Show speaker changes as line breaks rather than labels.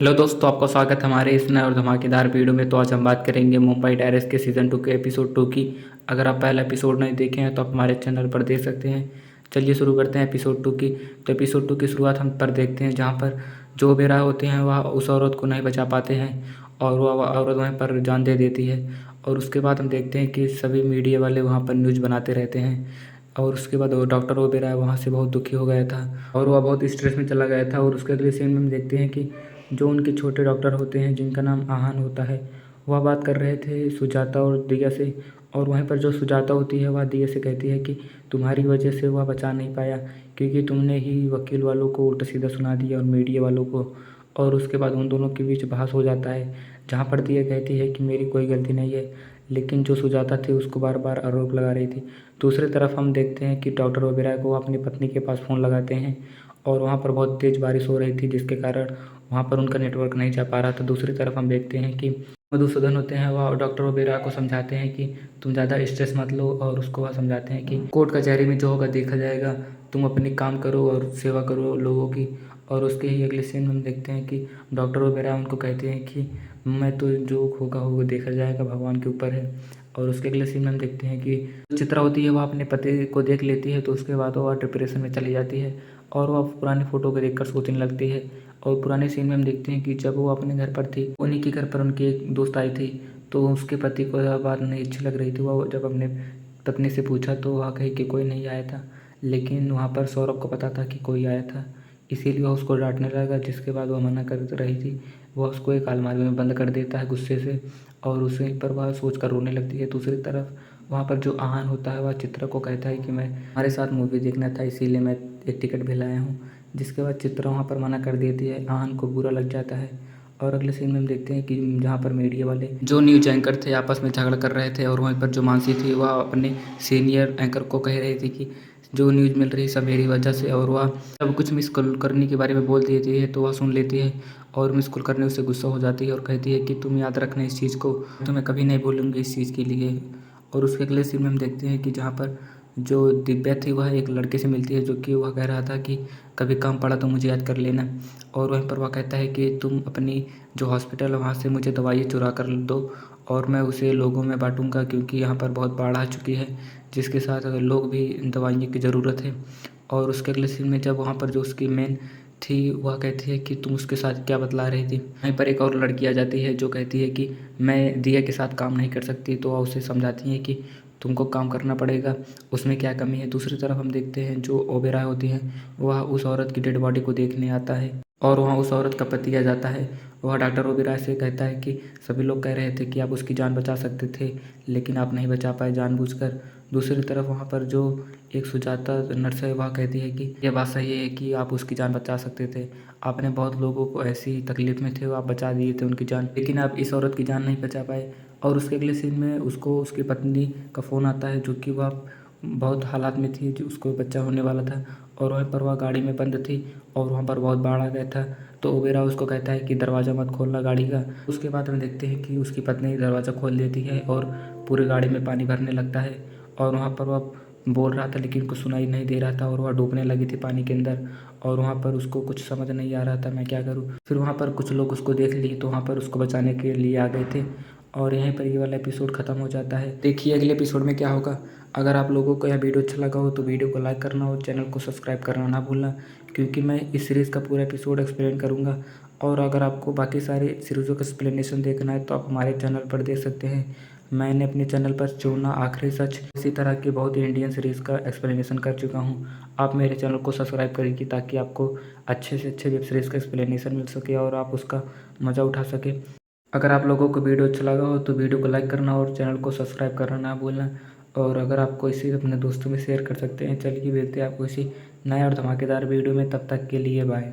Hello दोस्तों, आपका स्वागत है हमारे इस नए और धमाकेदार वीडियो में। तो आज हम बात करेंगे मुंबई डायरेक्ट्स के सीज़न 2 के एपिसोड 2 की। अगर आप पहला एपिसोड नहीं देखे हैं तो आप हमारे चैनल पर देख सकते हैं। चलिए शुरू करते हैं एपिसोड 2 की। तो एपिसोड 2 की शुरुआत हम पर देखते हैं, जहाँ पर जो बेरा होते हैं वह उस औरत को नहीं बचा पाते हैं और वह औरत वहीं पर जान दे देती है। और उसके बाद हम देखते हैं कि सभी मीडिया वाले वहाँ पर न्यूज़ बनाते रहते हैं। और उसके बाद वो डॉक्टर ओबेरॉय वहाँ से बहुत दुखी हो गया था और वह बहुत स्ट्रेस में चला गया था। और उसके अगले सीन में हम देखते हैं कि जो उनके छोटे डॉक्टर होते हैं, जिनका नाम आहान होता है, वह बात कर रहे थे सुजाता और दिया से। और वहीं पर जो सुजाता होती है वह दिया से कहती है कि तुम्हारी वजह से वह बचा नहीं पाया, क्योंकि तुमने ही वकील वालों को उल्टा सीधा सुना दिया और मीडिया वालों को। और उसके बाद उन दोनों के बीच बहस हो जाता है, जहाँ पर दिया कहती है कि मेरी कोई गलती नहीं है, लेकिन जो सुजाता थी उसको बार बार आरोप लगा रही थी। दूसरी तरफ हम देखते हैं कि डॉक्टर ओबेरॉय को अपनी पत्नी के पास फ़ोन लगाते हैं और वहाँ पर बहुत तेज़ बारिश हो रही थी, जिसके कारण वहाँ पर उनका नेटवर्क नहीं जा पा रहा था। दूसरी तरफ हम देखते हैं कि मधुसूदन होते हैं, वह डॉक्टर ओबेरॉय को समझाते हैं कि तुम ज़्यादा स्ट्रेस मत लो। और उसको वह समझाते हैं कि कोर्ट कचहरी में जो होगा देखा जाएगा, तुम अपनी काम करो और सेवा करो लोगों की। और उसके ही अगले सीन में हम देखते हैं कि डॉक्टर ओबेरॉय उनको कहते हैं कि मैं तो जो होगा होगा देखा जाएगा, भगवान के ऊपर है। और उसके अगले सीन में हम देखते हैं कि चित्रा होती है, वह अपने पति को देख लेती है, तो उसके बाद वह डिप्रेशन में चली जाती है और वह पुरानी फ़ोटो को देखकर सोचने लगती है। और पुराने सीन में हम देखते हैं कि जब वो अपने घर पर थी, उन्हीं के घर पर उनकी एक दोस्त आई थी, तो उसके पति को यह बात नहीं अच्छी लग रही थी। वह जब अपने पत्नी से पूछा तो वह कही कि कोई नहीं आया था, लेकिन वहाँ पर सौरभ को पता था कि कोई आया था, इसीलिए वह उसको डांटने लगा। जिसके बाद वह मना कर रही थी, वह उसको एक अलमारी में बंद कर देता है गुस्से से और उसी पर वह सोच कर रोने लगती है। दूसरी तरफ वहाँ पर जो आहान होता है, वह चित्रा को कहता है कि मैं हमारे साथ मूवी देखना था, इसीलिए मैं एक टिकट भी लाया हूँ। जिसके बाद चित्रा वहाँ पर मना कर देती है, आहान को बुरा लग जाता है। और अगले सीन में हम देखते हैं कि जहाँ पर मीडिया वाले जो न्यूज एंकर थे आपस में झगड़ा कर रहे थे, और वहीं पर जो मानसी थी वह अपने सीनियर एंकर को कह रही थी कि जो न्यूज़ मिल रही है सब मेरी वजह से, और वह सब कुछ मिस कॉल करने के बारे में बोल देती है। तो वह सुन लेती है और मिस कॉल करने से गुस्सा हो जाती है और कहती है कि तुम याद रखना इस चीज़ को, तुम्हें कभी नहीं भूलूंगी इस चीज़ के लिए। और उसके अगले सीन में हम देखते हैं कि जहाँ पर जो दिव्या थी वह एक लड़के से मिलती है, जो कि वह कह रहा था कि कभी काम पड़ा तो मुझे याद कर लेना। और वहीं पर वह कहता है कि तुम अपनी जो हॉस्पिटल है वहाँ से मुझे दवाई चुरा कर दो और मैं उसे लोगों में बांटूंगा, क्योंकि यहाँ पर बहुत बाढ़ आ चुकी है, जिसके साथ लोग भी दवाइयों की ज़रूरत है। और उसके अगले सीन में जब वहाँ पर जो उसकी मेन थी वह कहती है कि तुम उसके साथ क्या बतला रही थी, वहीं पर एक और लड़की आ जाती है जो कहती है कि मैं दिया के साथ काम नहीं कर सकती। तो वह उसे समझाती है कि तुमको काम करना पड़ेगा, उसमें क्या कमी है। दूसरी तरफ हम देखते हैं जो ओबेरॉय होती हैं, वह उस औरत की डेड बॉडी को देखने आता है और वहाँ उस औरत का पति आ जाता है। वह डॉक्टर ओबेरॉय से कहता है कि सभी लोग कह रहे थे कि आप उसकी जान बचा सकते थे, लेकिन आप नहीं बचा पाए जानबूझकर। दूसरी तरफ वहाँ पर जो एक सुजाता नर्स है, वह कहती है कि यह बात सही है कि आप उसकी जान बचा सकते थे, आपने बहुत लोगों को ऐसी तकलीफ़ में थे वो आप बचा दिए थे उनकी जान, लेकिन आप इस औरत की जान नहीं बचा पाए। और उसके अगले सीन में उसको उसकी पत्नी का फ़ोन आता है, जो कि वह बहुत हालात में थी, जो उसको बच्चा होने वाला था और वहीं पर वह गाड़ी में बंद थी और वहाँ पर बहुत बाढ़ आ गया था। तो ओबेरॉय उसको कहता है कि दरवाज़ा मत खोलना गाड़ी का। उसके बाद हम देखते हैं कि उसकी पत्नी दरवाज़ा खोल देती है और पूरी गाड़ी में पानी भरने लगता है। और वहाँ पर वह बोल रहा था लेकिन कुछ सुनाई नहीं दे रहा था और वह डूबने लगी थी पानी के अंदर। और वहाँ पर उसको कुछ समझ नहीं आ रहा था मैं क्या करूँ। फिर वहाँ पर कुछ लोग उसको देख लिए, तो वहाँ पर उसको बचाने के लिए आ गए थे। और यहीं पर ये वाला एपिसोड ख़त्म हो जाता है। देखिए अगले एपिसोड में क्या होगा। अगर आप लोगों को यह वीडियो अच्छा लगा हो तो वीडियो को लाइक करना और चैनल को सब्सक्राइब करना ना भूलना, क्योंकि मैं इस सीरीज़ का पूरा एपिसोड एक्सप्लेन करूँगा। और अगर आपको बाकी सारे सीरीज़ों का एक्सप्लेनेशन देखना है तो आप हमारे चैनल पर देख सकते हैं। मैंने अपने चैनल पर चोना आखिरी सच इसी तरह की बहुत ही इंडियन सीरीज़ का एक्सप्लेनेशन कर चुका हूँ। आप मेरे चैनल को सब्सक्राइब करेंगे ताकि आपको अच्छे से अच्छे वेब सीरीज़ का एक्सप्लेनेशन मिल सके और आप उसका मज़ा उठा सके। अगर आप लोगों को वीडियो अच्छा लगा हो तो वीडियो को लाइक करना और चैनल को सब्सक्राइब करना ना भूलना। और अगर आपको इसी अपने दोस्तों में शेयर कर सकते हैं। चलिए मिलते हैं आपको इसी नए और धमाकेदार वीडियो में, तब तक के लिए बाय।